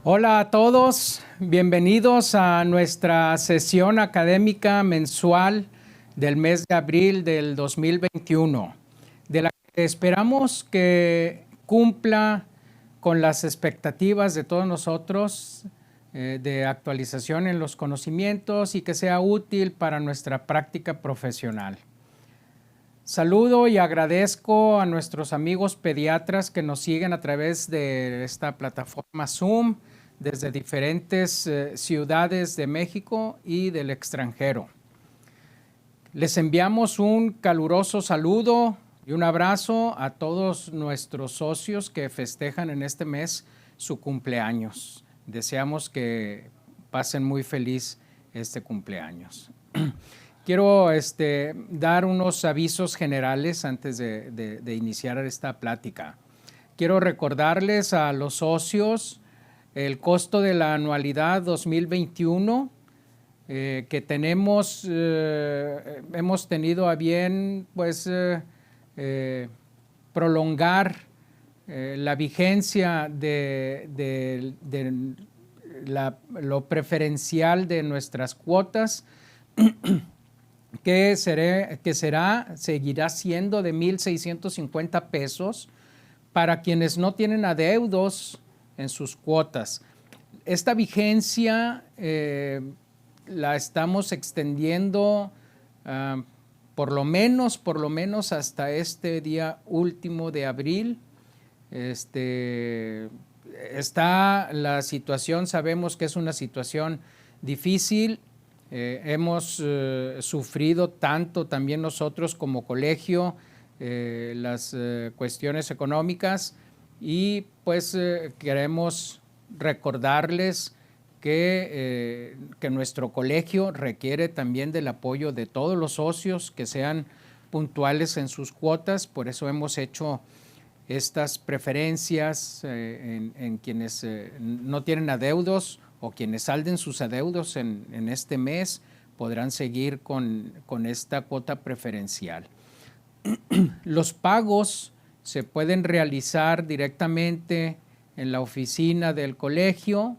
Hola a todos, bienvenidos a nuestra sesión académica mensual del mes de abril del 2021, de la que esperamos que cumpla con las expectativas de todos nosotros de actualización en los conocimientos y que sea útil para nuestra práctica profesional. Saludo y agradezco a nuestros amigos pediatras que nos siguen a través de esta plataforma Zoom desde diferentes ciudades de México y del extranjero. Les enviamos un caluroso saludo y un abrazo a todos nuestros socios que festejan en este mes su cumpleaños. Deseamos que pasen muy feliz este cumpleaños. Quiero dar unos avisos generales antes de iniciar esta plática. Quiero recordarles a los socios el costo de la anualidad 2021 que hemos tenido a bien prolongar la vigencia de lo preferencial de nuestras cuotas que seguirá siendo de 1,650 pesos para quienes no tienen adeudos en sus cuotas. Esta vigencia la estamos extendiendo por lo menos hasta este día último de abril. Está la situación, sabemos que es una situación difícil. Hemos sufrido tanto también nosotros como colegio las cuestiones económicas y pues queremos recordarles que nuestro colegio requiere también del apoyo de todos los socios que sean puntuales en sus cuotas. Por eso hemos hecho estas preferencias en quienes no tienen adeudos o quienes salden sus adeudos en este mes podrán seguir con esta cuota preferencial. Los pagos se pueden realizar directamente en la oficina del colegio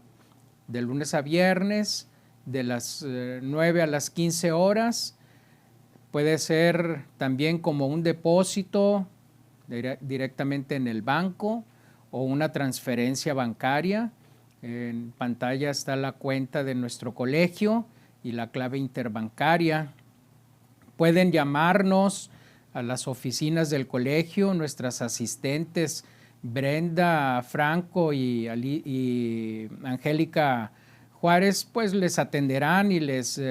de lunes a viernes de las 9 a las 15 horas. Puede ser también como un depósito directamente en el banco o una transferencia bancaria. En pantalla está la cuenta de nuestro colegio y la clave interbancaria. Pueden llamarnos a las oficinas del colegio, nuestras asistentes Brenda Franco y Angélica Juárez, pues les atenderán y les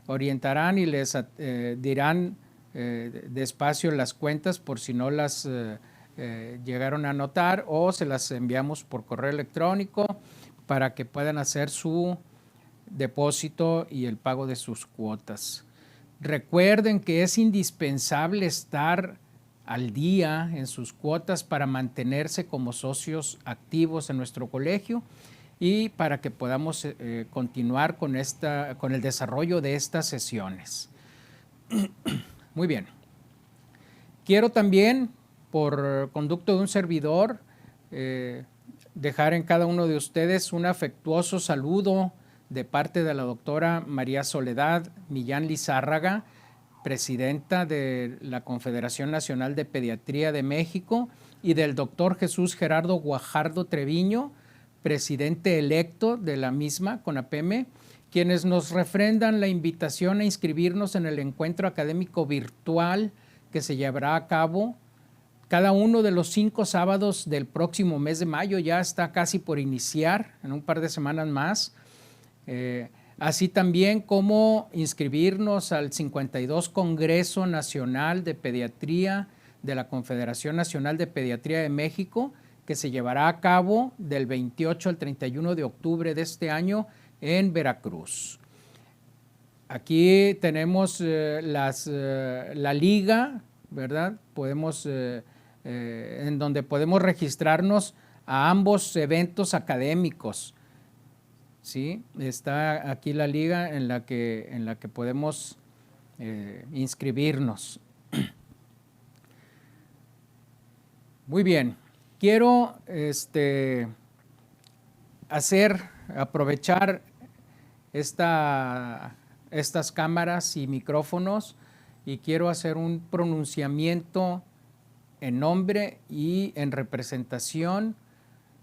orientarán y les dirán despacio las cuentas por si no las llegaron a anotar, o se las enviamos por correo electrónico para que puedan hacer su depósito y el pago de sus cuotas. Recuerden que es indispensable estar al día en sus cuotas para mantenerse como socios activos en nuestro colegio y para que podamos continuar con el desarrollo de estas sesiones. Muy bien. Quiero también, por conducto de un servidor, dejar en cada uno de ustedes un afectuoso saludo de parte de la doctora María Soledad Millán Lizárraga, presidenta de la Confederación Nacional de Pediatría de México, y del doctor Jesús Gerardo Guajardo Treviño, presidente electo de la misma, CONAPEME, quienes nos refrendan la invitación a inscribirnos en el encuentro académico virtual que se llevará a cabo cada uno de los 5 sábados del próximo mes de mayo. Ya está casi por iniciar, en un par de semanas más. Así también como inscribirnos al 52 Congreso Nacional de Pediatría de la Confederación Nacional de Pediatría de México, que se llevará a cabo del 28 al 31 de octubre de este año en Veracruz. Aquí tenemos la liga, ¿verdad? En donde podemos registrarnos a ambos eventos académicos. ¿sí? Está aquí la liga en la que podemos inscribirnos. Muy bien, quiero aprovechar estas cámaras y micrófonos y quiero hacer un pronunciamiento en nombre y en representación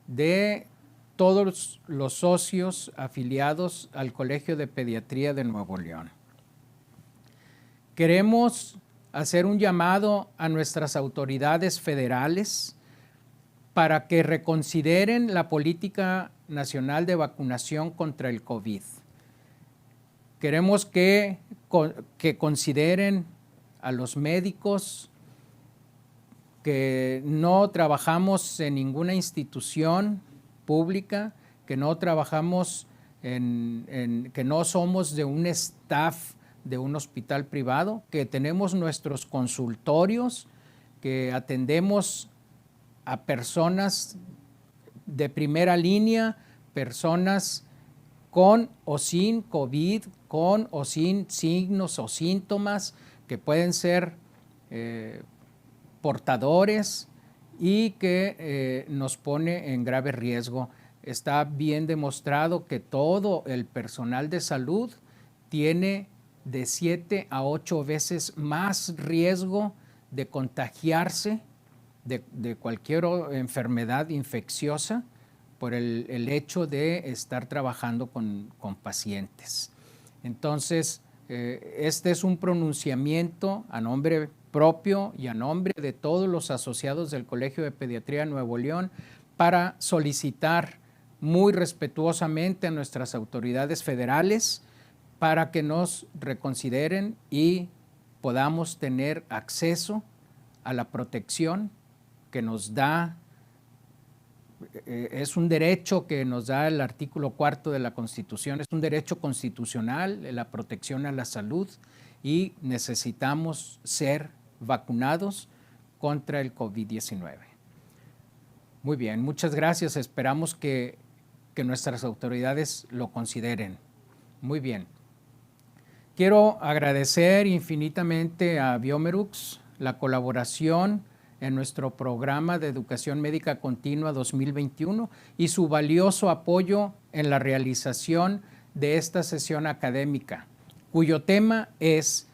de todos los socios afiliados al Colegio de Pediatría de Nuevo León. Queremos hacer un llamado a nuestras autoridades federales para que reconsideren la política nacional de vacunación contra el COVID. Queremos que consideren a los médicos que no trabajamos en ninguna institución pública, que no trabajamos que no somos de un staff de un hospital privado, que tenemos nuestros consultorios, que atendemos a personas de primera línea, personas con o sin COVID, con o sin signos o síntomas, que pueden ser portadores y que nos pone en grave riesgo. Está bien demostrado que todo el personal de salud tiene de 7 a 8 veces más riesgo de contagiarse de cualquier enfermedad infecciosa por el hecho de estar trabajando con pacientes. Entonces, este es un pronunciamiento a nombre propio y a nombre de todos los asociados del Colegio de Pediatría de Nuevo León para solicitar muy respetuosamente a nuestras autoridades federales para que nos reconsideren y podamos tener acceso a la protección que nos da, es un derecho que nos da el artículo 4 de la Constitución, es un derecho constitucional, la protección a la salud, y necesitamos ser vacunados contra el COVID-19. Muy bien, muchas gracias. Esperamos que nuestras autoridades lo consideren. Muy bien. Quiero agradecer infinitamente a Biomerux la colaboración en nuestro programa de Educación Médica Continua 2021 y su valioso apoyo en la realización de esta sesión académica, cuyo tema es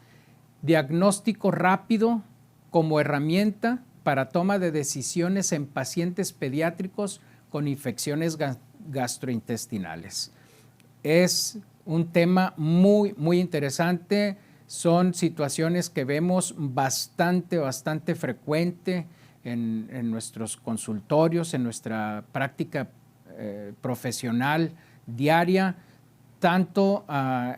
diagnóstico rápido como herramienta para toma de decisiones en pacientes pediátricos con infecciones gastrointestinales. Es un tema muy interesante. Son situaciones que vemos bastante frecuente en nuestros consultorios, en nuestra práctica profesional diaria, tanto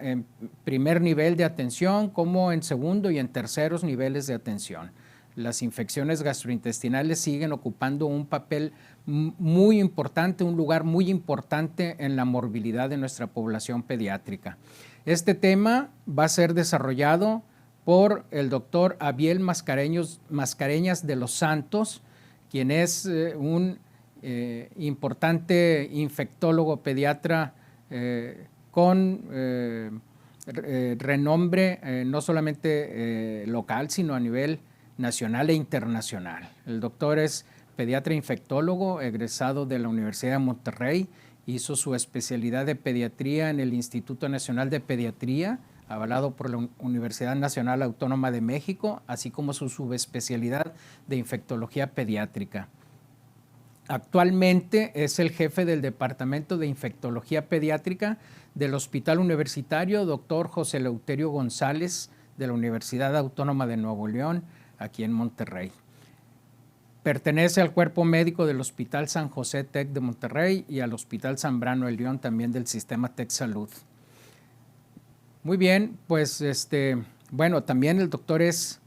en primer nivel de atención como en segundo y en terceros niveles de atención. Las infecciones gastrointestinales siguen ocupando un papel muy importante, un lugar muy importante en la morbilidad de nuestra población pediátrica. Este tema va a ser desarrollado por el doctor Abiel Mascareñas de los Santos, quien es un importante infectólogo pediatra con renombre no solamente local, sino a nivel nacional e internacional. El doctor es pediatra infectólogo, egresado de la Universidad de Monterrey, hizo su especialidad de pediatría en el Instituto Nacional de Pediatría, avalado por la Universidad Nacional Autónoma de México, así como su subespecialidad de infectología pediátrica. Actualmente es el jefe del Departamento de Infectología Pediátrica del Hospital Universitario Dr. José Eleuterio González de la Universidad Autónoma de Nuevo León, aquí en Monterrey. Pertenece al cuerpo médico del Hospital San José TEC de Monterrey y al Hospital Zambrano de León, también del sistema TEC Salud. Muy bien, pues bueno, también el doctor es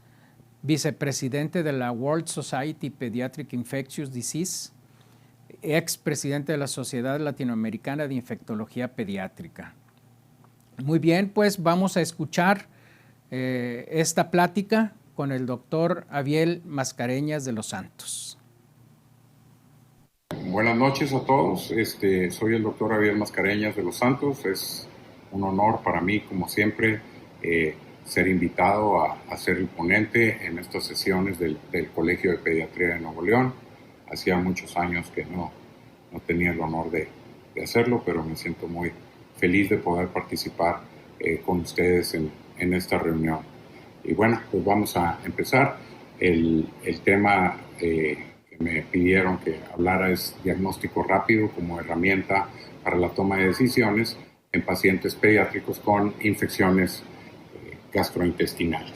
vicepresidente de la World Society Pediatric Infectious Disease, expresidente de la Sociedad Latinoamericana de Infectología Pediátrica. Muy bien, pues vamos a escuchar esta plática con el doctor Abiel Mascareñas de los Santos. Buenas noches a todos. Soy el doctor Javier Mascareñas de los Santos. Es un honor para mí, como siempre, ser invitado a ser el ponente en estas sesiones del Colegio de Pediatría de Nuevo León. Hacía muchos años que no tenía el honor de hacerlo, pero me siento muy feliz de poder participar con ustedes en esta reunión. Y bueno, pues vamos a empezar. El tema que me pidieron que hablara es diagnóstico rápido como herramienta para la toma de decisiones en pacientes pediátricos con infecciones gastrointestinales.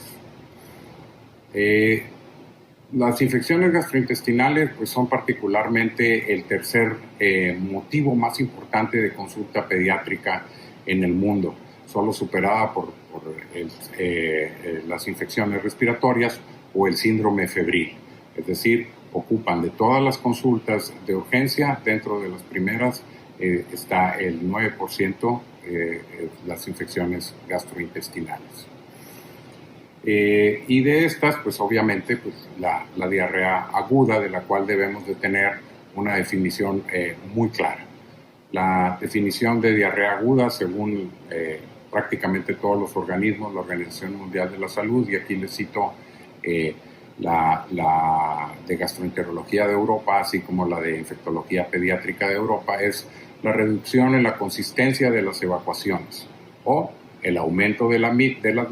Las infecciones gastrointestinales pues, son particularmente el tercer motivo más importante de consulta pediátrica en el mundo, solo superada por las infecciones respiratorias o el síndrome febril. Es decir, ocupan de todas las consultas de urgencia, dentro de las primeras está el 9% las infecciones gastrointestinales. Y de estas, pues obviamente, pues, la diarrea aguda, de la cual debemos de tener una definición muy clara. La definición de diarrea aguda, según prácticamente todos los organismos, la Organización Mundial de la Salud, y aquí les cito la de Gastroenterología de Europa, así como la de Infectología Pediátrica de Europa, es la reducción en la consistencia de las evacuaciones o el aumento de las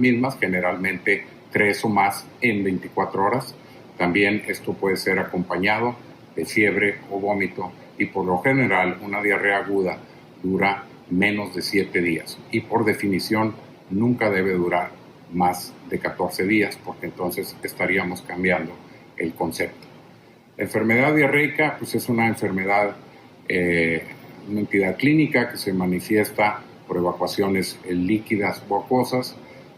mismas, generalmente 3 o más en 24 horas. También esto puede ser acompañado de fiebre o vómito, y por lo general una diarrea aguda dura menos de 7 días y por definición nunca debe durar más de 14 días, porque entonces estaríamos cambiando el concepto. La enfermedad diarreica pues es una enfermedad, una entidad clínica que se manifiesta por evacuaciones líquidas o acuosas.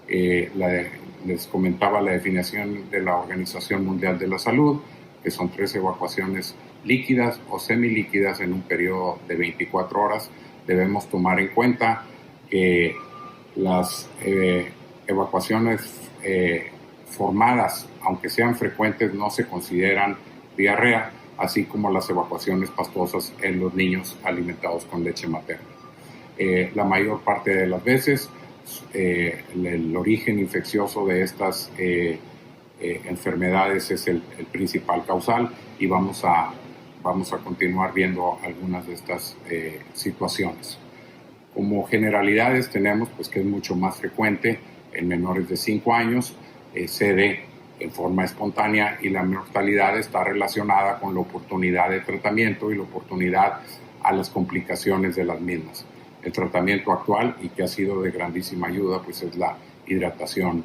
Les comentaba la definición de la Organización Mundial de la Salud, que son 3 evacuaciones líquidas o semilíquidas en un periodo de 24 horas. Debemos tomar en cuenta que las evacuaciones formadas, aunque sean frecuentes, no se consideran diarrea, así como las evacuaciones pastosas en los niños alimentados con leche materna. La mayor parte de las veces el origen infeccioso de estas enfermedades es el principal causal, y vamos a continuar viendo algunas de estas situaciones. Como generalidades tenemos pues, que es mucho más frecuente en menores de 5 años, cede en forma espontánea, y la mortalidad está relacionada con la oportunidad de tratamiento y la oportunidad a las complicaciones de las mismas. El tratamiento actual, y que ha sido de grandísima ayuda, pues es la hidratación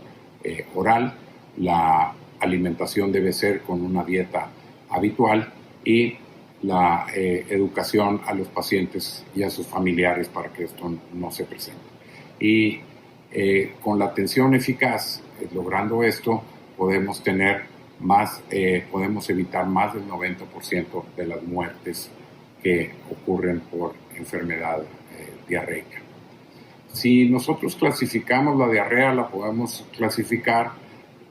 oral. La alimentación debe ser con una dieta habitual, y la educación a los pacientes y a sus familiares para que esto no se presente. Y con la atención eficaz, logrando esto, podemos evitar más del 90% de las muertes que ocurren por enfermedad diarreica. Si nosotros clasificamos la diarrea, la podemos clasificar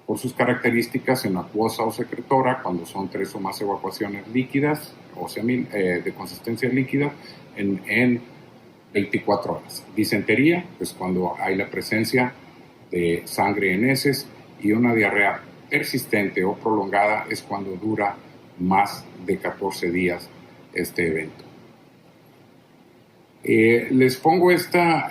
por sus características en acuosa o secretora, cuando son 3 o más evacuaciones líquidas o de consistencia líquida en 24 horas. Disentería, pues cuando hay la presencia de sangre en heces, y una diarrea persistente o prolongada es cuando dura más de 14 días este evento. Les pongo esta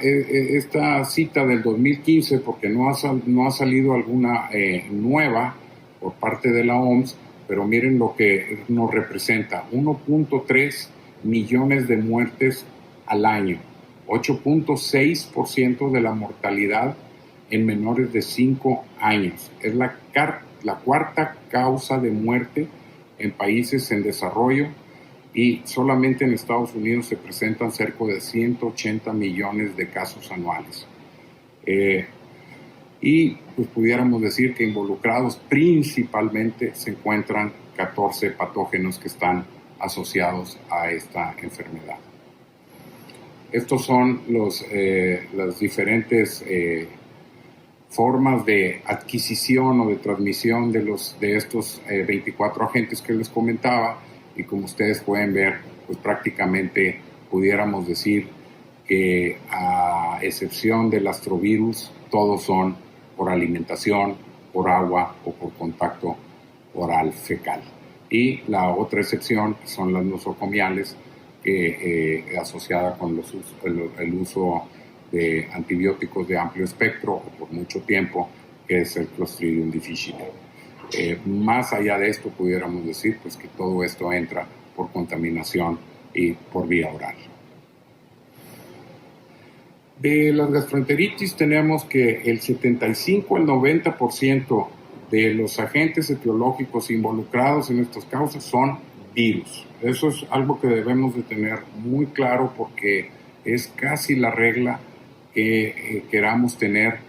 cita del 2015 porque no ha salido alguna nueva por parte de la OMS, pero miren lo que nos representa: 1.3 millones de muertes al año, 8.6% de la mortalidad en menores de 5 años. Es la cuarta causa de muerte en países en desarrollo, y solamente en Estados Unidos se presentan cerca de 180 millones de casos anuales. Y pues pudiéramos decir que involucrados principalmente se encuentran 14 patógenos que están asociados a esta enfermedad. Estos son las diferentes formas de adquisición o de transmisión de estos 24 agentes que les comentaba, y como ustedes pueden ver, pues prácticamente pudiéramos decir que a excepción del astrovirus, todos son por alimentación, por agua o por contacto oral fecal. Y la otra excepción son las nosocomiales, asociada con el uso de antibióticos de amplio espectro o por mucho tiempo, que es el Clostridium difficile. Más allá de esto, pudiéramos decir pues, que todo esto entra por contaminación y por vía oral. De las gastroenteritis tenemos que el 75 al 90% de los agentes etiológicos involucrados en estas causas son virus. Eso es algo que debemos de tener muy claro porque es casi la regla que queramos tener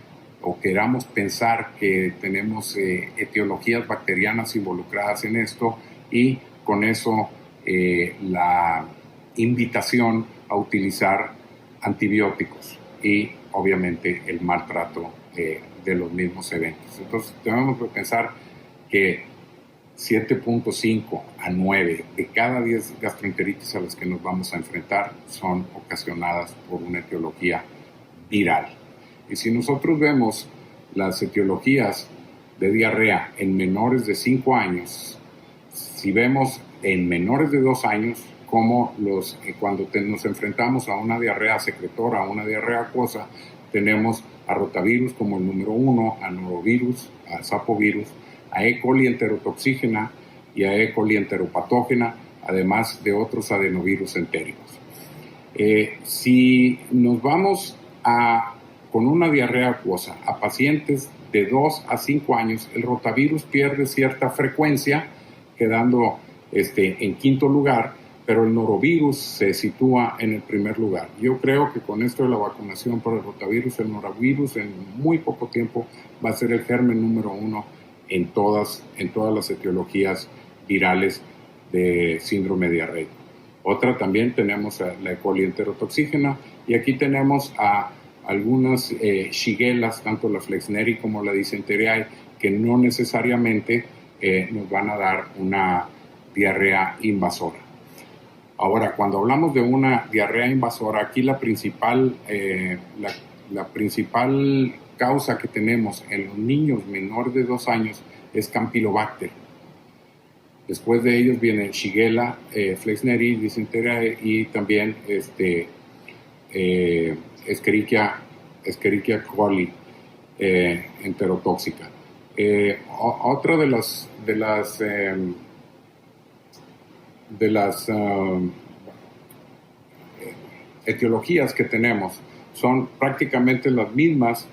o queramos pensar que tenemos etiologías bacterianas involucradas en esto, y con eso la invitación a utilizar antibióticos y obviamente el maltrato de los mismos eventos. Entonces tenemos que pensar que 7.5 a 9 de cada 10 gastroenteritis a las que nos vamos a enfrentar son ocasionadas por una etiología viral. Y si nosotros vemos las etiologías de diarrea en menores de 5 años, si vemos en menores de 2 años, como cuando nos enfrentamos a una diarrea secretora, a una diarrea acuosa, tenemos a rotavirus como el número 1, a norovirus, a sapovirus, a E. coli enterotoxígena y a E. coli enteropatógena, además de otros adenovirus entéricos. Si nos vamos con una diarrea acuosa a pacientes de 2 a 5 años, el rotavirus pierde cierta frecuencia, quedando en quinto lugar, pero el norovirus se sitúa en el primer lugar. Yo creo que con esto de la vacunación por el rotavirus, el norovirus en muy poco tiempo va a ser el germen número 1 en todas las etiologías virales de síndrome diarreico. Otra también tenemos a la E. coli enterotoxígena, y aquí tenemos a algunas shigellas, tanto la Flexneri como la Dysenteriae, que no necesariamente nos van a dar una diarrea invasora. Ahora, cuando hablamos de una diarrea invasora, aquí la principal causa que tenemos en los niños menores de 2 años es Campylobacter. Después de ellos vienen Shigella, Flexneri, Dysenteriae y también Escherichia coli enterotóxica. Otra de las etiologías que tenemos son prácticamente las mismas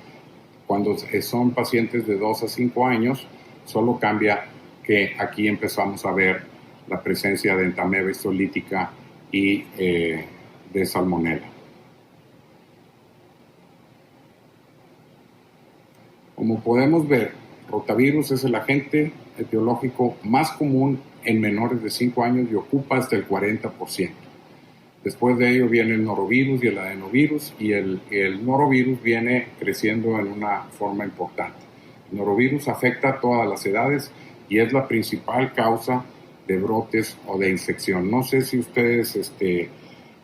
cuando son pacientes de 2 a 5 años, solo cambia que aquí empezamos a ver la presencia de entamoeba histolítica y de salmonella. Como podemos ver, rotavirus es el agente etiológico más común en menores de 5 años y ocupa hasta el 40%. Después de ello viene el norovirus y el adenovirus, y el norovirus viene creciendo en una forma importante. El norovirus afecta a todas las edades y es la principal causa de brotes o de infección. No sé si ustedes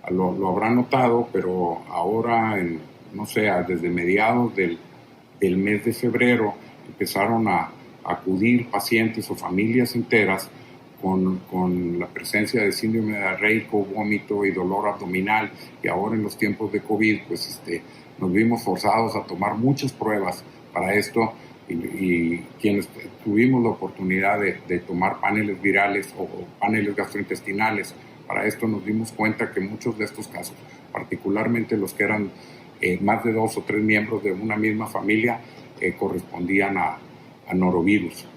lo habrán notado, pero ahora, desde mediados del mes de febrero, empezaron a acudir pacientes o familias enteras con la presencia de síndrome diarreico, vómito y dolor abdominal. Y ahora en los tiempos de COVID, pues nos vimos forzados a tomar muchas pruebas para esto, y quienes tuvimos la oportunidad de tomar paneles virales o paneles gastrointestinales, para esto nos dimos cuenta que muchos de estos casos, particularmente los que eran más de 2 o 3 miembros de una misma familia, correspondían a norovirus.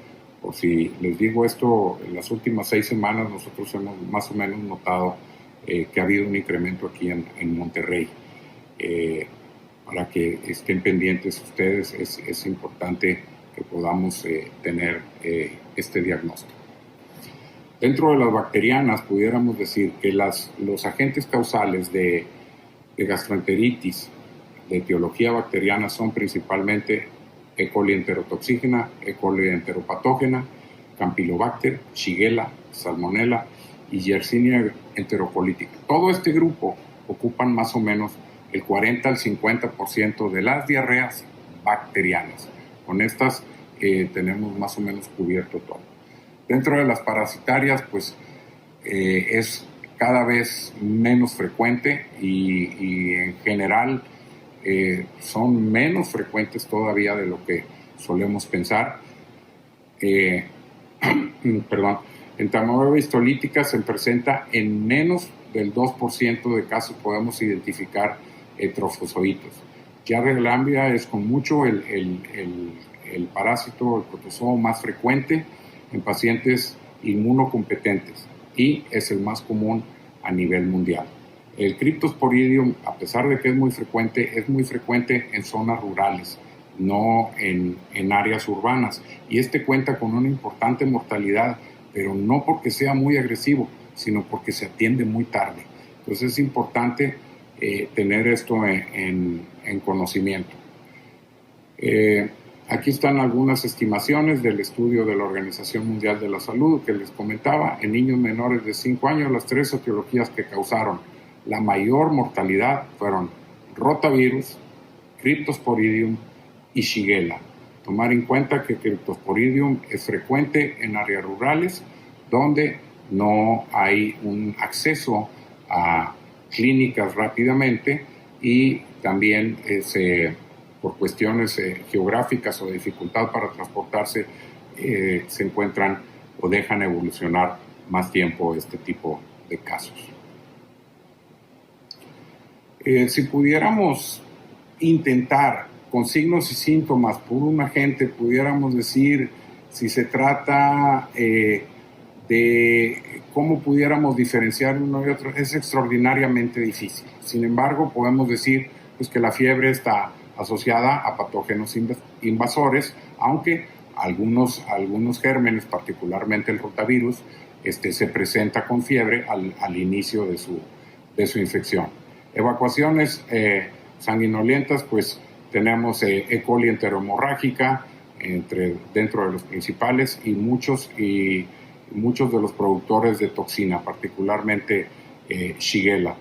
Por si les digo esto, en las últimas 6 semanas nosotros hemos más o menos notado que ha habido un incremento aquí en Monterrey. Para que estén pendientes ustedes, es importante que podamos tener este diagnóstico. Dentro de las bacterianas, pudiéramos decir que los agentes causales de gastroenteritis de etiología bacteriana son principalmente E. coli enterotoxígena, E. coli enteropatógena, Campylobacter, Shigella, Salmonella y Yersinia enterocolítica. Todo este grupo ocupan más o menos el 40 al 50% de las diarreas bacterianas. Con estas tenemos más o menos cubierto todo. Dentro de las parasitarias, pues es cada vez menos frecuente y en general son menos frecuentes todavía de lo que solemos pensar. Perdón, entamoeba histolítica se presenta en menos del 2% de casos podemos identificar trofozoitos. Giardia lamblia es con mucho el parásito, el protozoo más frecuente en pacientes inmunocompetentes y es el más común a nivel mundial. El Cryptosporidium, a pesar de que es muy frecuente en zonas rurales, no en áreas urbanas. Y cuenta con una importante mortalidad, pero no porque sea muy agresivo, sino porque se atiende muy tarde. Entonces es importante tener esto en conocimiento. Aquí están algunas estimaciones del estudio de la Organización Mundial de la Salud que les comentaba. En niños menores de 5 años, las 3 etiologías que causaron la mayor mortalidad fueron rotavirus, Cryptosporidium y Shigella. Tomar en cuenta que Cryptosporidium es frecuente en áreas rurales donde no hay un acceso a clínicas rápidamente y también por cuestiones geográficas o de dificultad para transportarse se encuentran o dejan evolucionar más tiempo este tipo de casos. Si pudiéramos intentar con signos y síntomas por un agente, pudiéramos decir si se trata de cómo pudiéramos diferenciar uno y otro, es extraordinariamente difícil. Sin embargo, podemos decir pues, que la fiebre está asociada a patógenos invasores, aunque algunos gérmenes, particularmente el rotavirus, se presenta con fiebre al inicio de su infección. Evacuaciones sanguinolientas, pues tenemos E. coli enterohemorrágica dentro de los principales y muchos de los productores de toxina, particularmente Shigella.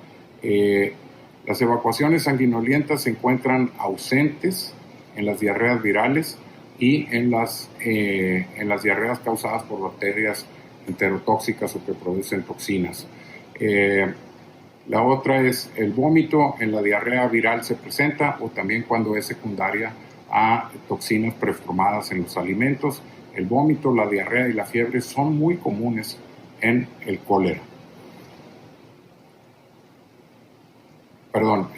Las evacuaciones sanguinolientas se encuentran ausentes en las diarreas virales y en las diarreas causadas por bacterias enterotóxicas o que producen toxinas. La otra es el vómito. En la diarrea viral se presenta o también cuando es secundaria a toxinas preformadas en los alimentos. El vómito, la diarrea y la fiebre son muy comunes en el cólera. Perdón,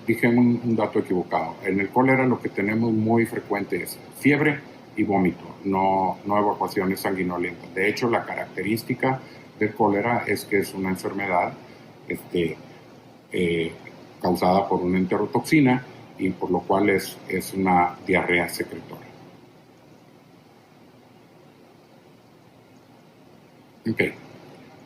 dije un dato equivocado. En el cólera lo que tenemos muy frecuente es fiebre y vómito, no evacuaciones sanguinolientas. De hecho, la característica del cólera es que es una enfermedad causada por una enterotoxina y por lo cual es una diarrea secretora. Okay.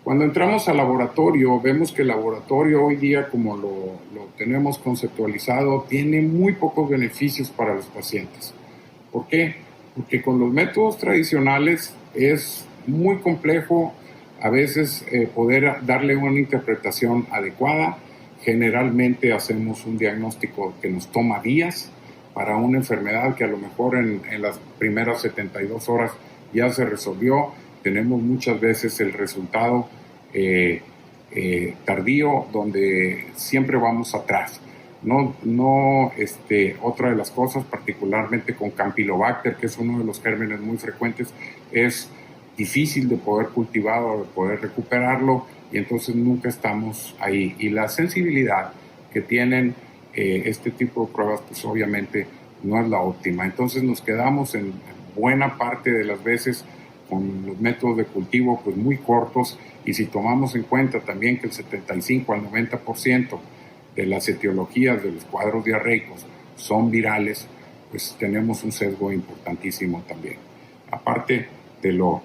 Cuando entramos al laboratorio, vemos que el laboratorio hoy día, como lo tenemos conceptualizado, tiene muy pocos beneficios para los pacientes. ¿Por qué? Porque con los métodos tradicionales es muy complejo a veces poder darle una interpretación adecuada. Generalmente hacemos un diagnóstico que nos toma días para una enfermedad que a lo mejor en las primeras 72 horas ya se resolvió. Tenemos muchas veces el resultado tardío donde siempre vamos atrás. Otra de las cosas, particularmente con Campylobacter, que es uno de los gérmenes muy frecuentes, es difícil de poder cultivar o de poder recuperarlo y entonces nunca estamos ahí. Y la sensibilidad que tienen este tipo de pruebas, pues obviamente no es la óptima. Entonces nos quedamos en buena parte de las veces con los métodos de cultivo pues muy cortos y si tomamos en cuenta también que el 75 al 90% de las etiologías de los cuadros diarreicos son virales, pues tenemos un sesgo importantísimo también. Aparte de lo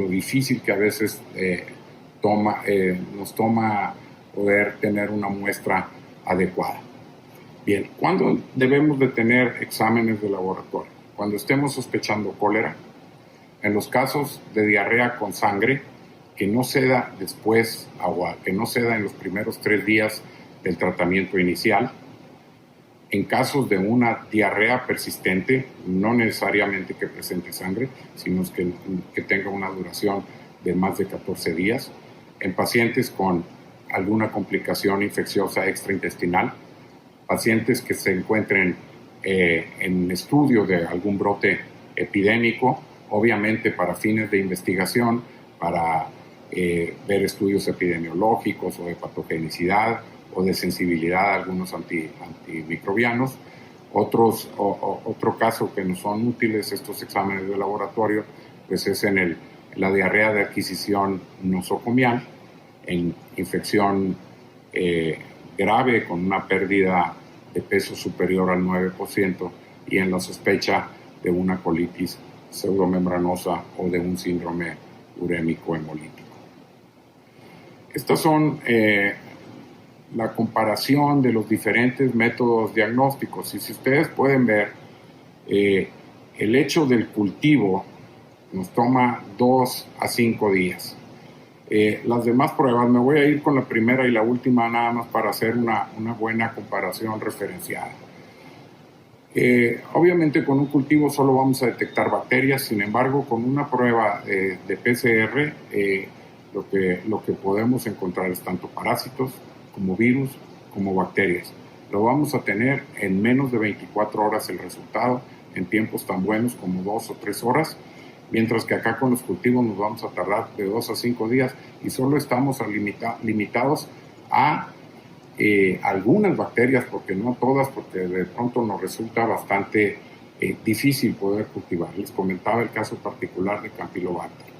difícil que a veces nos toma poder tener una muestra adecuada. Bien, ¿cuándo debemos de tener exámenes de laboratorio? Cuando estemos sospechando cólera, en los casos de diarrea con sangre que no ceda después o que no ceda en los primeros 3 días del tratamiento inicial. En casos de una diarrea persistente, no necesariamente que presente sangre, sino que tenga una duración de más de 14 días. En pacientes con alguna complicación infecciosa extraintestinal, pacientes que se encuentren en estudio de algún brote epidémico, obviamente para fines de investigación, para ver estudios epidemiológicos o de patogenicidad o de sensibilidad a algunos antimicrobianos. Otro caso que no son útiles estos exámenes de laboratorio, pues es en la diarrea de adquisición nosocomial, en infección grave con una pérdida de peso superior al 9% y en la sospecha de una colitis pseudomembranosa o de un síndrome urémico hemolítico. Estas son la comparación de los diferentes métodos diagnósticos. Y si ustedes pueden ver, el hecho del cultivo nos toma 2 a 5 días. Las demás pruebas, me voy a ir con la primera y la última nada más para hacer una buena comparación referenciada. Obviamente con un cultivo solo vamos a detectar bacterias, sin embargo con una prueba de PCR lo que podemos encontrar es tanto parásitos como virus como bacterias. Lo vamos a tener en menos de 24 horas el resultado, en tiempos tan buenos como 2 o 3 horas, mientras que acá con los cultivos nos vamos a tardar de 2 a 5 días y solo estamos limitados a algunas bacterias, porque no todas, porque de pronto nos resulta bastante difícil poder cultivar. Les comentaba el caso particular de Campylobacter.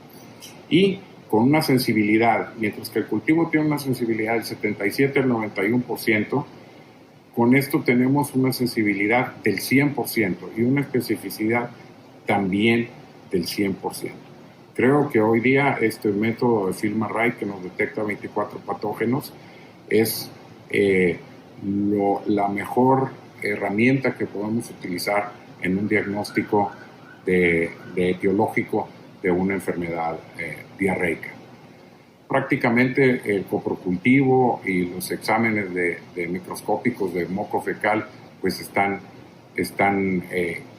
Y con una sensibilidad, mientras que el cultivo tiene una sensibilidad del 77 al 91%, con esto tenemos una sensibilidad del 100% y una especificidad también del 100%. Creo que hoy día este método de FilmArray, que nos detecta 24 patógenos, es la mejor herramienta que podemos utilizar en un diagnóstico de etiológico de una enfermedad diarreica. Prácticamente el coprocultivo y los exámenes de microscópicos de moco fecal pues están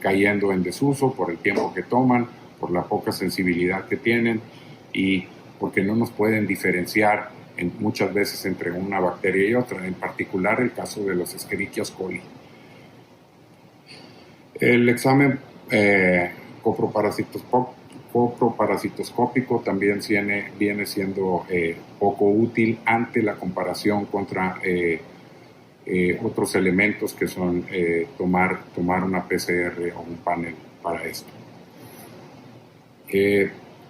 cayendo en desuso por el tiempo que toman, por la poca sensibilidad que tienen y porque no nos pueden diferenciar muchas veces entre una bacteria y otra, en particular el caso de los Escherichia coli. El examen coproparasitoscópico también viene siendo poco útil ante la comparación contra otros elementos que son tomar una PCR o un panel para esto.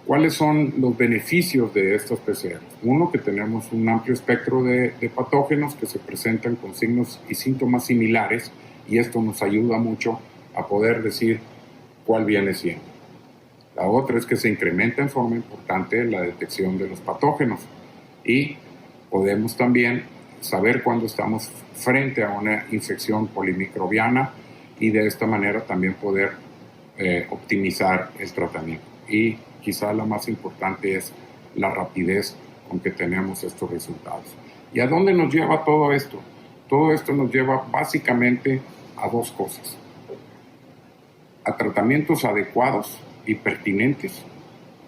¿Cuáles son los beneficios de estas PCR? Uno, que tenemos un amplio espectro de patógenos que se presentan con signos y síntomas similares y esto nos ayuda mucho a poder decir cuál viene siendo. La otra es que se incrementa en forma importante la detección de los patógenos y podemos también saber cuándo estamos frente a una infección polimicrobiana y de esta manera también poder optimizar el tratamiento. Y quizá la más importante es la rapidez con que tenemos estos resultados. ¿Y a dónde nos lleva todo esto? Todo esto nos lleva básicamente a 2 cosas. A tratamientos adecuados y pertinentes.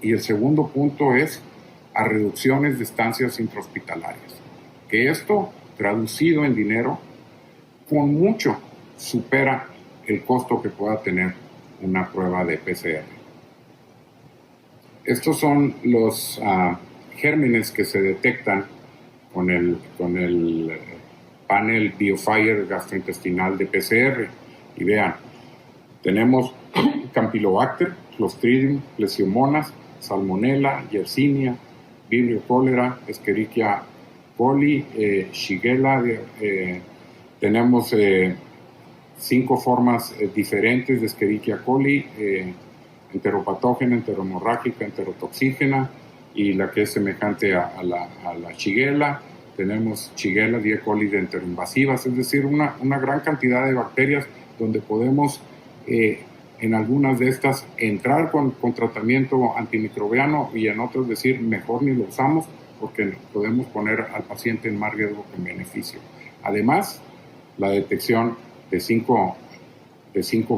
Y el segundo punto es a reducciones de estancias intrahospitalarias. Que esto, traducido en dinero, con mucho supera el costo que pueda tener una prueba de PCR. Estos son los gérmenes que se detectan con el panel BioFire gastrointestinal de PCR. Y vean, tenemos Campylobacter, Clostridium, Plesiomonas, Salmonella, Yersinia, Vibrio cholera, Escherichia coli, Shigella. Tenemos 5 formas diferentes de Escherichia coli, enteropatógena, enterohemorrágica, enterotoxígena y la que es semejante a la Shigella. Tenemos Shigella, E. coli de enteroinvasivas, es decir, una gran cantidad de bacterias donde podemos en algunas de estas entrar con tratamiento antimicrobiano y en otras decir mejor ni lo usamos porque podemos poner al paciente en más riesgo que en beneficio. Además, la detección de cinco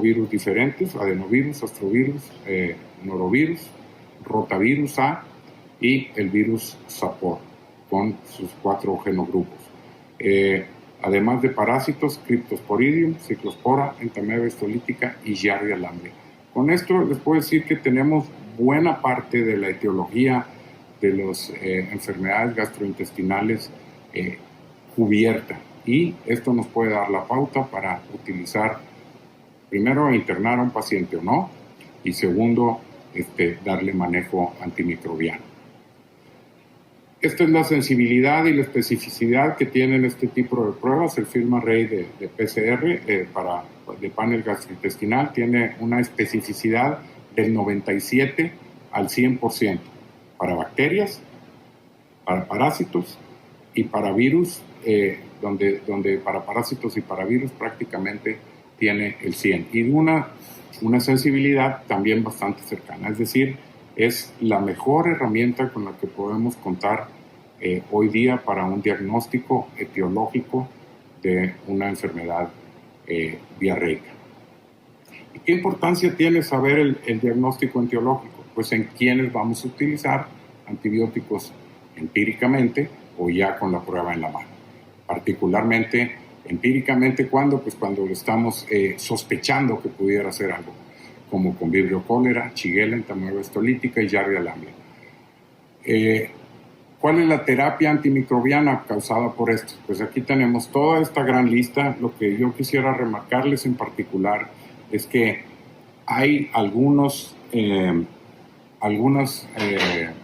virus diferentes: adenovirus, astrovirus, norovirus, rotavirus A y el virus SAPOR con sus 4 genogrupos. Además de parásitos, Cryptosporidium, Ciclospora, Entamoeba histolítica y Giardia lamblia. Con esto les puedo decir que tenemos buena parte de la etiología de las enfermedades gastrointestinales cubierta, y esto nos puede dar la pauta para utilizar, primero, internar a un paciente o no, y segundo, darle manejo antimicrobiano. Esta es la sensibilidad y la especificidad que tienen este tipo de pruebas. El FilmArray de PCR de panel gastrointestinal tiene una especificidad del 97 al 100% para bacterias, para parásitos y para virus, donde para parásitos y para virus prácticamente tiene el 100%. Y una sensibilidad también bastante cercana, es decir, es la mejor herramienta con la que podemos contar hoy día para un diagnóstico etiológico de una enfermedad diarreica. ¿Y qué importancia tiene saber el diagnóstico etiológico? Pues en quienes vamos a utilizar antibióticos empíricamente o ya con la prueba en la mano. Particularmente empíricamente, ¿cuándo? Pues cuando estamos sospechando que pudiera ser algo, como con Vibrio cholera, Shigella, Entamoeba histolítica y Giardia lamblia. ¿Cuál es la terapia antimicrobiana causada por esto? Pues aquí tenemos toda esta gran lista. Lo que yo quisiera remarcarles en particular es que hay algunas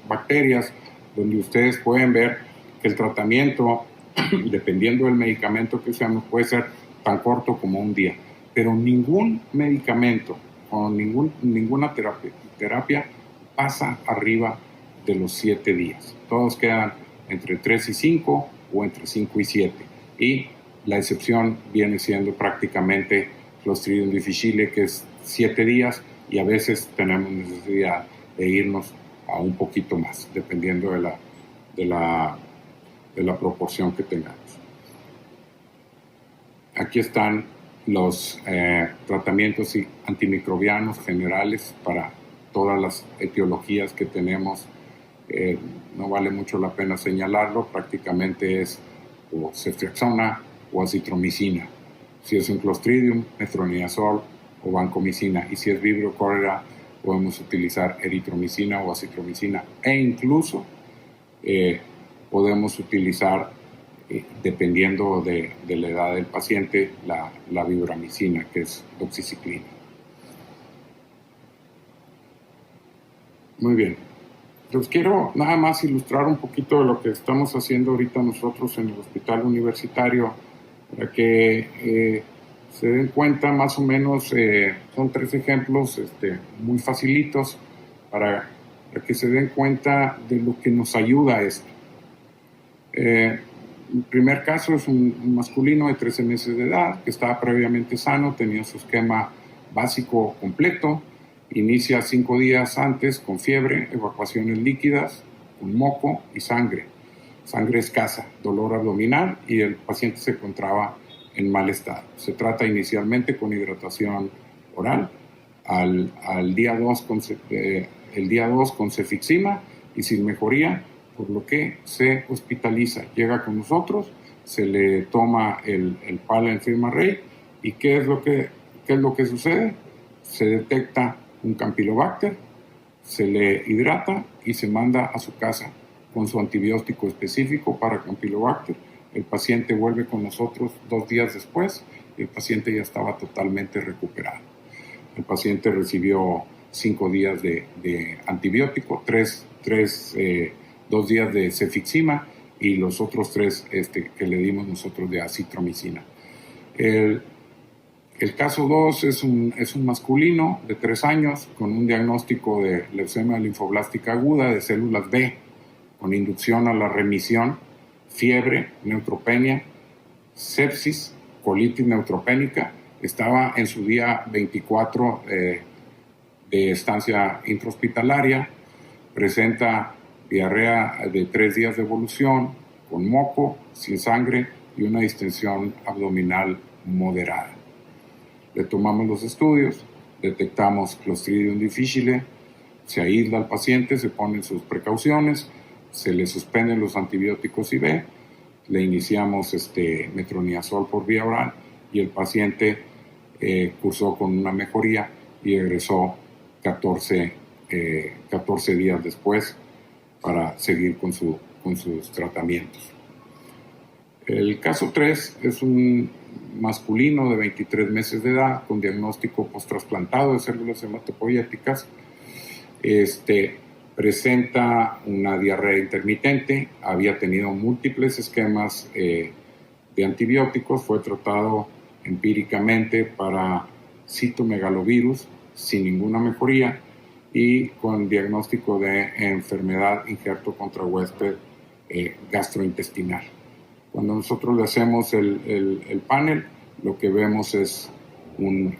bacterias donde ustedes pueden ver que el tratamiento, dependiendo del medicamento que usamos, puede ser tan corto como un día, pero ningún medicamento o ninguna terapia pasa arriba de los 7 días. Todos quedan entre 3 y 5 o entre 5 y 7. Y la excepción viene siendo prácticamente Clostridium difficile, que es 7 días, y a veces tenemos necesidad de irnos a un poquito más, dependiendo de la proporción que tengamos. Aquí están los tratamientos antimicrobianos generales para todas las etiologías que tenemos. No vale mucho la pena señalarlo, prácticamente es o ceftriaxona o acitromicina. Si es un Clostridium, metronidazol o vancomicina, y si es Vibrio cholera, podemos utilizar eritromicina o acitromicina, e incluso podemos utilizar, dependiendo de la edad del paciente, la vibramicina, que es doxiciclina. Muy bien. Les quiero nada más ilustrar un poquito de lo que estamos haciendo ahorita nosotros en el hospital universitario, para que se den cuenta más o menos. Son 3 ejemplos muy facilitos para que se den cuenta de lo que nos ayuda a esto. El primer caso es un masculino de 13 meses de edad que estaba previamente sano, tenía su esquema básico completo. Inicia 5 días antes con fiebre, evacuaciones líquidas, con moco y sangre escasa, dolor abdominal, y el paciente se encontraba en mal estado. Se trata inicialmente con hidratación oral, al día 2 con cefixima y sin mejoría, por lo que se hospitaliza. Llega con nosotros, se le toma el PAL FilmArray, y ¿qué es lo que sucede? Se detecta un Campylobacter, se le hidrata y se manda a su casa con su antibiótico específico para Campylobacter. El paciente vuelve con nosotros 2 días después y el paciente ya estaba totalmente recuperado. El paciente recibió 5 días de antibiótico, 2 días de cefixima y los otros 3 que le dimos nosotros de acitromicina. El caso 2 es un masculino de 3 años con un diagnóstico de leucemia linfoblástica aguda de células B, con inducción a la remisión, fiebre, neutropenia, sepsis, colitis neutropénica. Estaba en su día 24 de estancia intrahospitalaria, presenta diarrea de 3 días de evolución, con moco, sin sangre y una distensión abdominal moderada. Le tomamos los estudios, detectamos Clostridium difficile, se aísla al paciente, se ponen sus precauciones, se le suspenden los antibióticos IV, le iniciamos metronidazol por vía oral y el paciente cursó con una mejoría y egresó 14 días después para seguir con sus tratamientos. El caso 3 es un masculino de 23 meses de edad con diagnóstico post-trasplantado de células hematopoyéticas. Presenta una diarrea intermitente, había tenido múltiples esquemas de antibióticos, fue tratado empíricamente para citomegalovirus sin ninguna mejoría y con diagnóstico de enfermedad injerto contra huésped gastrointestinal. Cuando nosotros le hacemos el panel, lo que vemos es un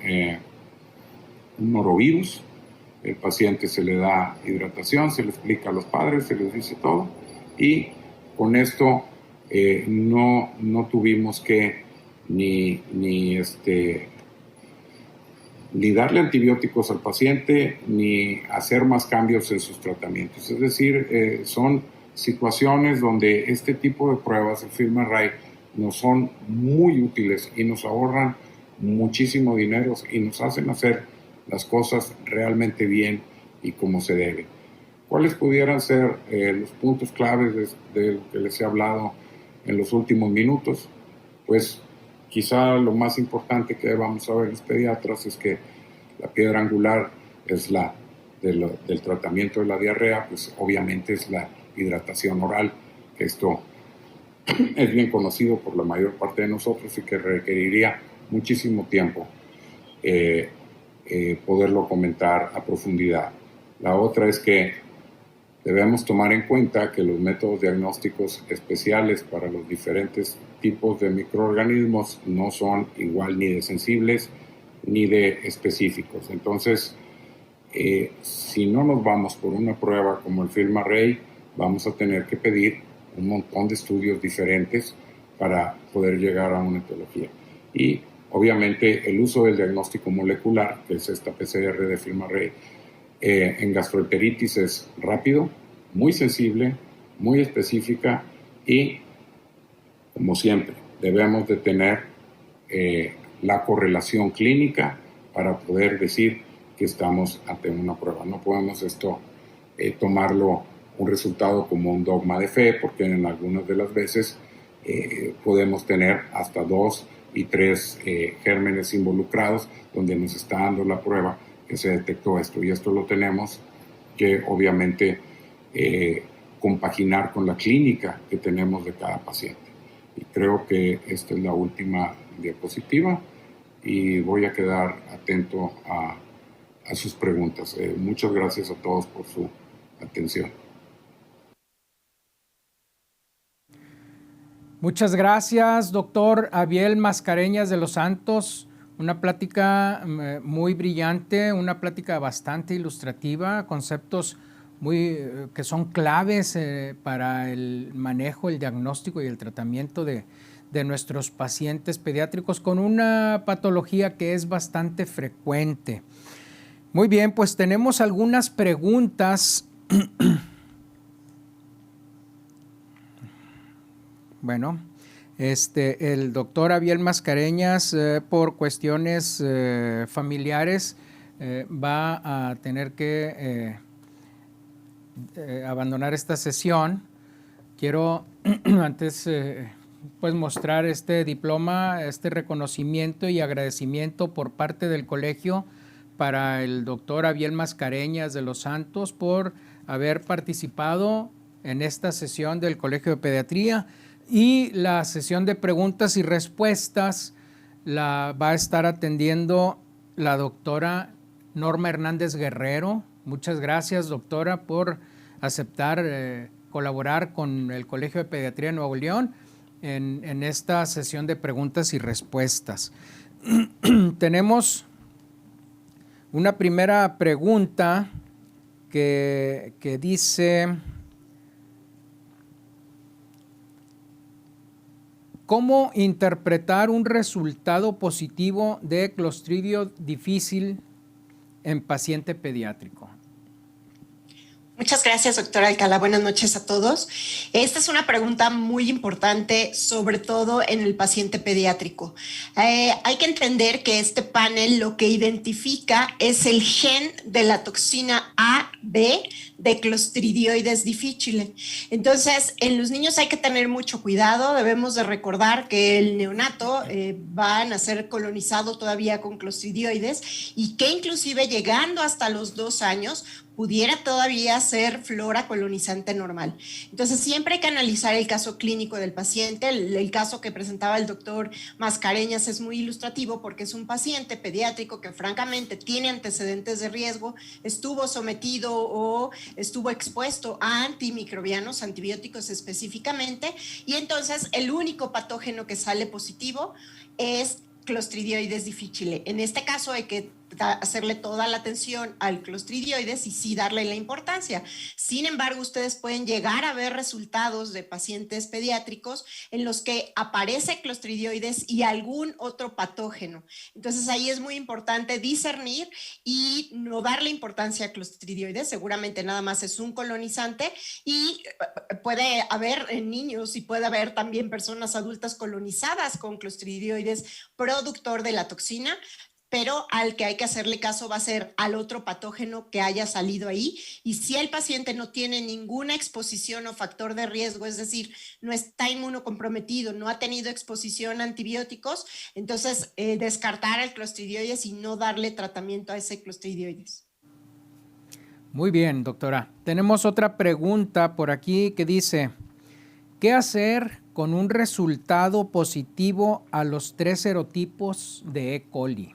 norovirus. El paciente se le da hidratación, se le explica a los padres, se les dice todo y con esto no tuvimos que ni darle antibióticos al paciente ni hacer más cambios en sus tratamientos. Es decir, son situaciones donde este tipo de pruebas, el FilmArray, nos son muy útiles y nos ahorran muchísimo dinero y nos hacen hacer las cosas realmente bien y como se debe. ¿Cuáles pudieran ser los puntos claves de lo que les he hablado en los últimos minutos? Pues quizá lo más importante que vamos a ver los pediatras es que la piedra angular es del tratamiento de la diarrea, pues obviamente es la hidratación oral. Esto es bien conocido por la mayor parte de nosotros y que requeriría muchísimo tiempo poderlo comentar a profundidad. La otra es que debemos tomar en cuenta que los métodos diagnósticos especiales para los diferentes tipos de microorganismos no son igual ni de sensibles ni de específicos. Entonces, si no nos vamos por una prueba como el FilmArray, vamos a tener que pedir un montón de estudios diferentes para poder llegar a una etiología. Y obviamente el uso del diagnóstico molecular, que es esta PCR de FilmArray, en gastroenteritis es rápido, muy sensible, muy específica y, como siempre, debemos de tener la correlación clínica para poder decir que estamos ante una prueba. No podemos tomarlo un resultado como un dogma de fe, porque en algunas de las veces podemos tener hasta 2 y 3 gérmenes involucrados donde nos está dando la prueba que se detectó esto. Y esto lo tenemos que obviamente compaginar con la clínica que tenemos de cada paciente. Y creo que esta es la última diapositiva y voy a quedar atento a sus preguntas. Muchas gracias a todos por su atención. Muchas gracias, doctor Abiel Mascareñas de los Santos. Una plática muy brillante, una plática bastante ilustrativa, conceptos que son claves para el manejo, el diagnóstico y el tratamiento de nuestros pacientes pediátricos con una patología que es bastante frecuente. Muy bien, pues tenemos algunas preguntas. Bueno, el doctor Abiel Mascareñas, por cuestiones familiares, va a tener que abandonar esta sesión. Quiero antes pues mostrar este diploma, este reconocimiento y agradecimiento por parte del colegio para el doctor Abiel Mascareñas de los Santos por haber participado en esta sesión del Colegio de Pediatría. Y la sesión de preguntas y respuestas la va a estar atendiendo la doctora Norma Hernández Guerrero. Muchas gracias, doctora, por aceptar colaborar con el Colegio de Pediatría de Nuevo León en esta sesión de preguntas y respuestas. tenemos una primera pregunta que dice: ¿cómo interpretar un resultado positivo de Clostridio difícil en paciente pediátrico? Muchas gracias, doctora Alcalá. Buenas noches a todos. Esta es una pregunta muy importante, sobre todo en el paciente pediátrico. Hay que entender que este panel lo que identifica es el gen de la toxina A, B de Clostridioides difficile. Entonces, en los niños hay que tener mucho cuidado. Debemos de recordar que el neonato va a nacer colonizado todavía con Clostridioides y que inclusive llegando hasta los 2 años pudiera todavía ser flora colonizante normal. Entonces, siempre hay que analizar el caso clínico del paciente. El caso que presentaba el doctor Mascareñas es muy ilustrativo porque es un paciente pediátrico que francamente tiene antecedentes de riesgo, estuvo sometido o estuvo expuesto a antimicrobianos, antibióticos específicamente, y entonces el único patógeno que sale positivo es Clostridioides difficile. En este caso hay que hacerle toda la atención al Clostridioides y sí darle la importancia. Sin embargo, ustedes pueden llegar a ver resultados de pacientes pediátricos en los que aparece Clostridioides y algún otro patógeno. Entonces ahí es muy importante discernir y no darle importancia a Clostridioides. Seguramente nada más es un colonizante y puede haber niños y puede haber también personas adultas colonizadas con Clostridioides productor de la toxina, pero al que hay que hacerle caso va a ser al otro patógeno que haya salido ahí. Y si el paciente no tiene ninguna exposición o factor de riesgo, es decir, no está inmunocomprometido, no ha tenido exposición a antibióticos, entonces descartar el Clostridioides y no darle tratamiento a ese Clostridioides. Muy bien, doctora. Tenemos otra pregunta por aquí que dice: ¿qué hacer con un resultado positivo a los 3 serotipos de E. coli?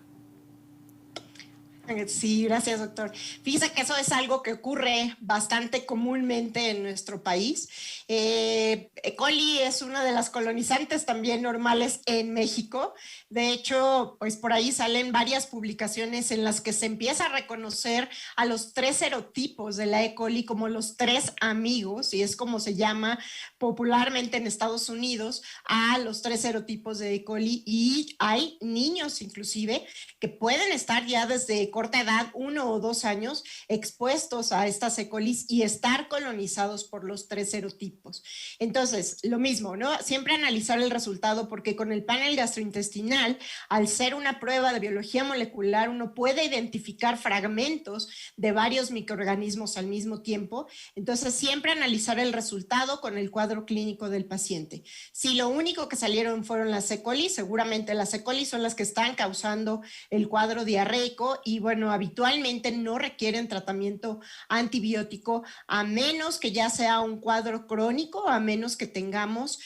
Sí, gracias, doctor. Fíjese que eso es algo que ocurre bastante comúnmente en nuestro país. E. coli es una de las colonizantes también normales en México. De hecho, pues por ahí salen varias publicaciones en las que se empieza a reconocer a los 3 serotipos de la E. coli como los 3 amigos, y es como se llama popularmente en Estados Unidos a los 3 serotipos de E. coli, y hay niños inclusive que pueden estar ya desde corta edad, 1 o 2 años, expuestos a estas E. coli y estar colonizados por los 3 serotipos. Entonces, lo mismo, ¿no? Siempre analizar el resultado, porque con el panel gastrointestinal, al ser una prueba de biología molecular, uno puede identificar fragmentos de varios microorganismos al mismo tiempo. Entonces, siempre analizar el resultado con el cuadro clínico del paciente. Si lo único que salieron fueron las E. coli, seguramente las E. coli son las que están causando el cuadro diarreico y bueno, habitualmente no requieren tratamiento antibiótico a menos que ya sea un cuadro crónico, a menos que tengamos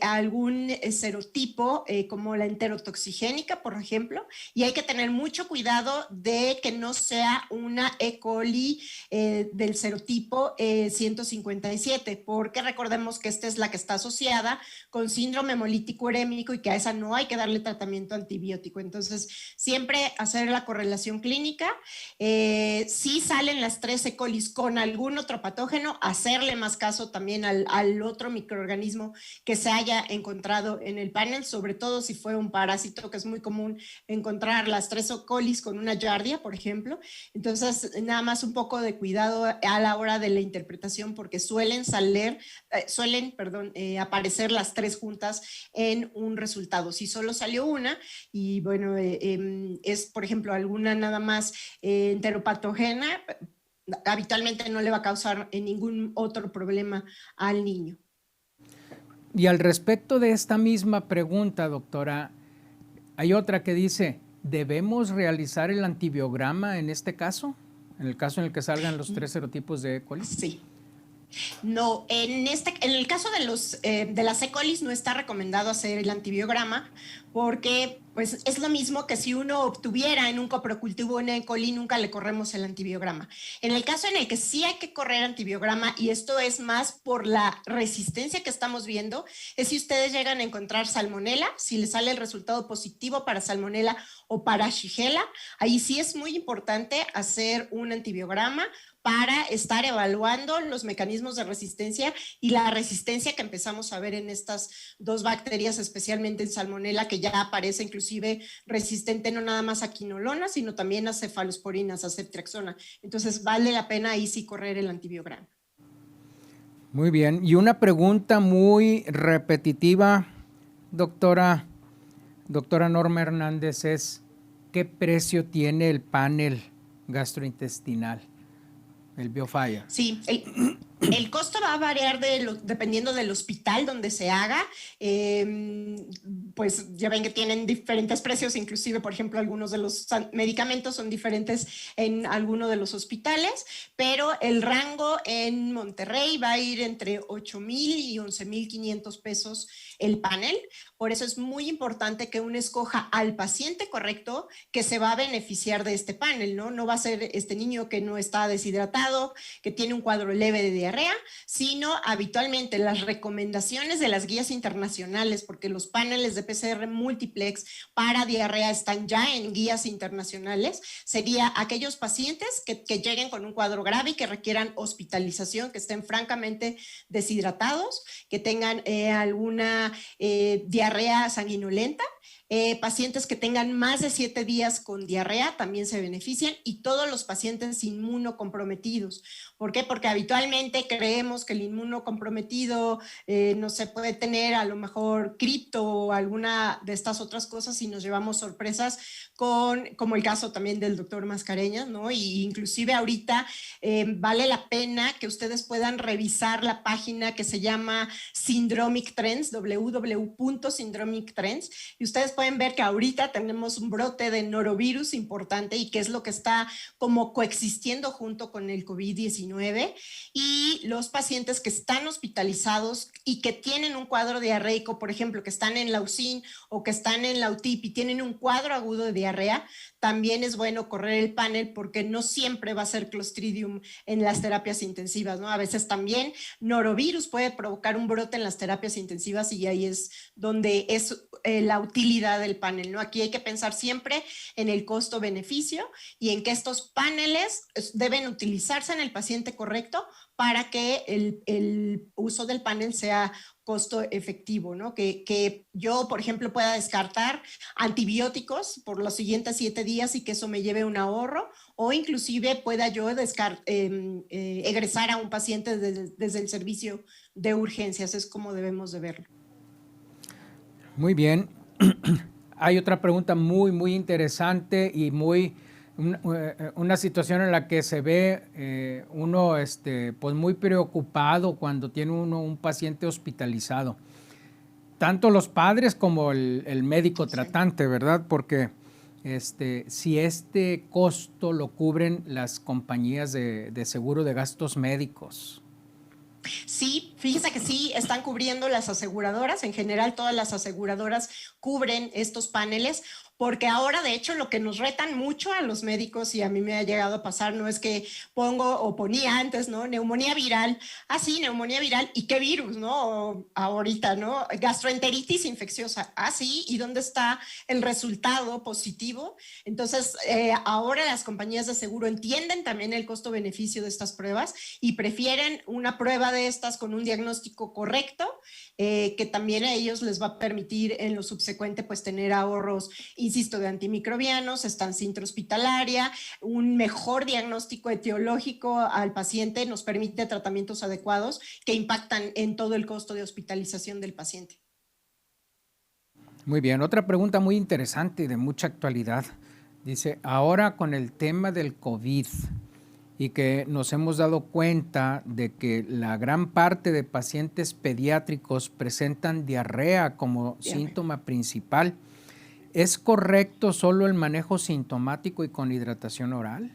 algún serotipo como la enterotoxigénica, por ejemplo, y hay que tener mucho cuidado de que no sea una E. coli del serotipo 157, porque recordemos que esta es la que está asociada con síndrome hemolítico urémico y que a esa no hay que darle tratamiento antibiótico. Entonces, siempre hacer la correlación clínica. Si salen las 3 E. coli con algún otro patógeno, hacerle más caso también al otro microorganismo que se haya encontrado en el panel, sobre todo si fue un parásito, que es muy común encontrar las 3 E. coli con una giardia, por ejemplo. Entonces, nada más un poco de cuidado a la hora de la interpretación, porque suelen aparecer las 3 juntas en un resultado. Si solo salió una y bueno, es por ejemplo alguna nada más enteropatógena, habitualmente no le va a causar ningún otro problema al niño. Y al respecto de esta misma pregunta, doctora, hay otra que dice: ¿debemos realizar el antibiograma en este caso? En el caso en el que salgan los 3 serotipos de E. coli. Sí. No, en el caso de las E. coli no está recomendado hacer el antibiograma porque Pues es lo mismo que si uno obtuviera en un coprocultivo una E. coli, nunca le corremos el antibiograma. En el caso en el que sí hay que correr antibiograma, y esto es más por la resistencia que estamos viendo, es si ustedes llegan a encontrar salmonela, si les sale el resultado positivo para salmonela o para shigella, ahí sí es muy importante hacer un antibiograma para estar evaluando los mecanismos de resistencia y la resistencia que empezamos a ver en estas dos bacterias, especialmente en salmonela, que ya aparece inclusive resistente no nada más a quinolona, sino también a cefalosporinas, a ceftriaxona. Entonces vale la pena ahí sí correr el antibiograma. Muy bien. Y una pregunta muy repetitiva, doctora Norma Hernández, es ¿qué precio tiene el panel gastrointestinal, el BioFire? Sí, el costo va a variar dependiendo del hospital donde se haga. Pues ya ven que tienen diferentes precios, inclusive, por ejemplo, algunos de los medicamentos son diferentes en algunos de los hospitales, pero el rango en Monterrey va a ir entre 8,000 y 11,500 pesos el panel. Por eso es muy importante que uno escoja al paciente correcto que se va a beneficiar de este panel, ¿no? No va a ser este niño que no está deshidratado, que tiene un cuadro leve de diarrea, sino habitualmente las recomendaciones de las guías internacionales, porque los paneles de PCR multiplex para diarrea están ya en guías internacionales, sería aquellos pacientes que lleguen con un cuadro grave y que requieran hospitalización, que estén francamente deshidratados, que tengan alguna diarrea sanguinolenta. Pacientes que tengan más de 7 días con diarrea también se benefician, y todos los pacientes inmunocomprometidos. ¿Por qué? Porque habitualmente creemos que el inmunocomprometido no se puede tener a lo mejor cripto o alguna de estas otras cosas, y nos llevamos sorpresas como el caso también del doctor Mascareñas, ¿no? Y inclusive ahorita vale la pena que ustedes puedan revisar la página que se llama Syndromic Trends, www.syndromic Trends, y ustedes pueden ver que ahorita tenemos un brote de norovirus importante, y que es lo que está como coexistiendo junto con el COVID-19, y los pacientes que están hospitalizados y que tienen un cuadro diarreico, por ejemplo, que están en la UCIN o que están en la UTIP y tienen un cuadro agudo de diarrea, también es bueno correr el panel, porque no siempre va a ser Clostridium en las terapias intensivas, ¿no? A veces también norovirus puede provocar un brote en las terapias intensivas, y ahí es donde es la utilidad del panel, ¿no? Aquí hay que pensar siempre en el costo-beneficio y en que estos paneles deben utilizarse en el paciente correcto para que el uso del panel sea costo efectivo, ¿no? Que yo, por ejemplo, pueda descartar antibióticos por los siguientes 7 días y que eso me lleve un ahorro, o inclusive pueda yo egresar a un paciente desde el servicio de urgencias. Es como debemos de verlo. Muy bien. Hay otra pregunta muy interesante y una situación en la que se ve uno pues muy preocupado cuando tiene uno un paciente hospitalizado. Tanto los padres como el médico tratante, ¿verdad? Porque si este costo lo cubren las compañías de seguro de gastos médicos. Sí, fíjese que sí están cubriendo las aseguradoras. En general, todas las aseguradoras cubren estos paneles, porque ahora, de hecho, lo que nos retan mucho a los médicos, y a mí me ha llegado a pasar, no es que ponía antes, ¿no? Neumonía viral, sí, neumonía viral, ¿y qué virus, no? O ahorita, ¿no? Gastroenteritis infecciosa, sí, ¿y dónde está el resultado positivo? Entonces, ahora las compañías de seguro entienden también el costo-beneficio de estas pruebas y prefieren una prueba de estas con un diagnóstico correcto, que también a ellos les va a permitir en lo subsecuente pues tener ahorros, insisto, de antimicrobianos, estancia intrahospitalaria, un mejor diagnóstico etiológico al paciente, nos permite tratamientos adecuados que impactan en todo el costo de hospitalización del paciente. Muy bien, otra pregunta muy interesante y de mucha actualidad. Dice, ahora con el tema del COVID y que nos hemos dado cuenta de que la gran parte de pacientes pediátricos presentan diarrea como síntoma principal, ¿es correcto solo el manejo sintomático y con hidratación oral?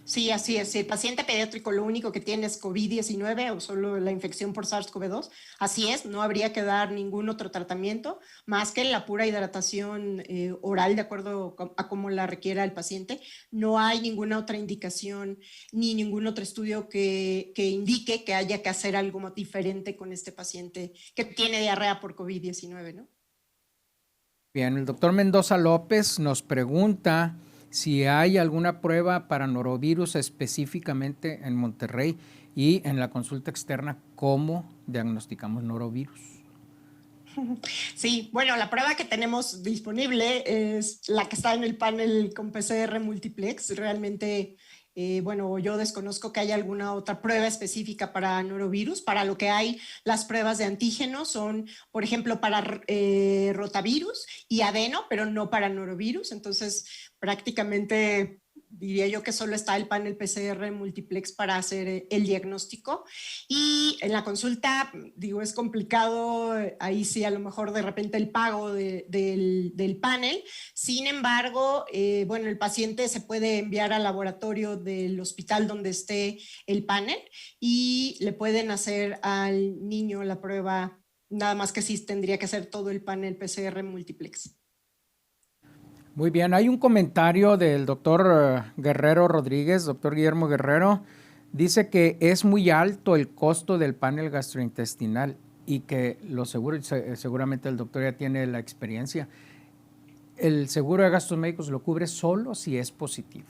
Sí, así es. Si el paciente pediátrico lo único que tiene es COVID-19 o solo la infección por SARS-CoV-2, así es, no habría que dar ningún otro tratamiento más que la pura hidratación oral de acuerdo a cómo la requiera el paciente. No hay ninguna otra indicación ni ningún otro estudio que indique que haya que hacer algo diferente con este paciente que tiene diarrea por COVID-19, ¿no? Bien, el doctor Mendoza López nos pregunta si hay alguna prueba para norovirus específicamente en Monterrey y en la consulta externa, ¿cómo diagnosticamos norovirus? Sí, bueno, la prueba que tenemos disponible es la que está en el panel con PCR multiplex. Realmente, bueno, yo desconozco que haya alguna otra prueba específica para norovirus. Para lo que hay, las pruebas de antígenos son, por ejemplo, para rotavirus y adeno, pero no para norovirus. Entonces, prácticamente diría yo que solo está el panel PCR multiplex para hacer el diagnóstico. Y en la consulta, digo, es complicado, ahí sí a lo mejor de repente el pago del panel. Sin embargo, bueno, el paciente se puede enviar al laboratorio del hospital donde esté el panel y le pueden hacer al niño la prueba, nada más que sí tendría que hacer todo el panel PCR multiplex. Muy bien, hay un comentario del doctor Guerrero Rodríguez, doctor Guillermo Guerrero, dice que es muy alto el costo del panel gastrointestinal y que lo seguro, seguramente el doctor ya tiene la experiencia, el seguro de gastos médicos lo cubre solo si es positivo.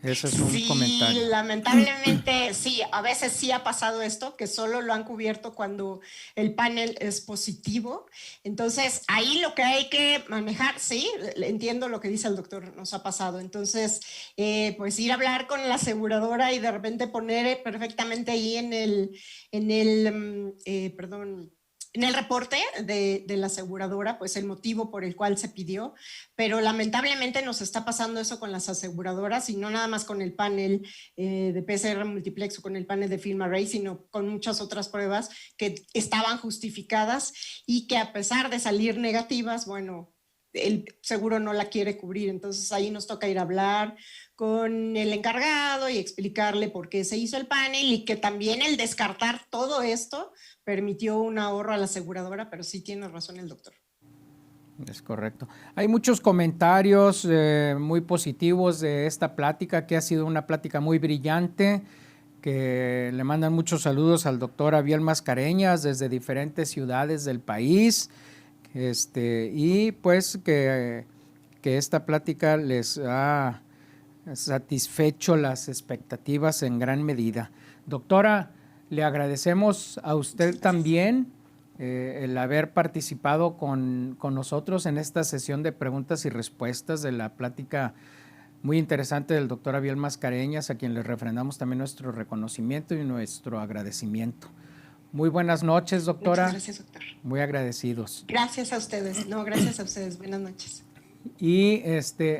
Ese es un comentario. Sí, lamentablemente sí, a veces sí ha pasado esto, que solo lo han cubierto cuando el panel es positivo. Entonces, ahí lo que hay que manejar, sí, entiendo lo que dice el doctor, nos ha pasado. Entonces, pues ir a hablar con la aseguradora y de repente poner perfectamente ahí en el reporte de la aseguradora, pues el motivo por el cual se pidió, pero lamentablemente nos está pasando eso con las aseguradoras y no nada más con el panel de PCR multiplex o con el panel de FilmArray, sino con muchas otras pruebas que estaban justificadas y que a pesar de salir negativas, bueno, el seguro no la quiere cubrir. Entonces ahí nos toca ir a hablar con el encargado y explicarle por qué se hizo el panel y que también el descartar todo esto permitió un ahorro a la aseguradora, pero sí tiene razón el doctor. Es correcto. Hay muchos comentarios muy positivos de esta plática, que ha sido una plática muy brillante, que le mandan muchos saludos al doctor Abiel Mascareñas desde diferentes ciudades del país, y pues que esta plática les ha satisfecho las expectativas en gran medida. Doctora, le agradecemos a usted también el haber participado con nosotros en esta sesión de preguntas y respuestas de la plática muy interesante del doctor Abiel Mascareñas, a quien le refrendamos también nuestro reconocimiento y nuestro agradecimiento. Muy buenas noches, doctora. Muchas gracias, doctor. Muy agradecidos. Gracias a ustedes. No, gracias a ustedes. Buenas noches. Y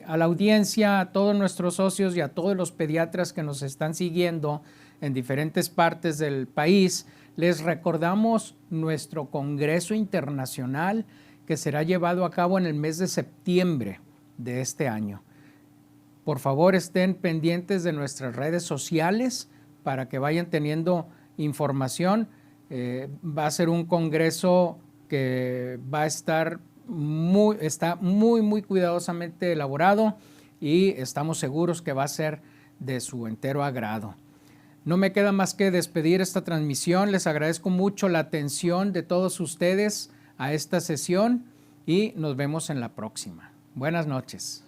a la audiencia, a todos nuestros socios y a todos los pediatras que nos están siguiendo en diferentes partes del país, les recordamos nuestro Congreso Internacional que será llevado a cabo en el mes de septiembre de este año. Por favor, estén pendientes de nuestras redes sociales para que vayan teniendo información. Va a ser un congreso que va a estar está muy cuidadosamente elaborado y estamos seguros que va a ser de su entero agrado. No me queda más que despedir esta transmisión. Les agradezco mucho la atención de todos ustedes a esta sesión y nos vemos en la próxima. Buenas noches.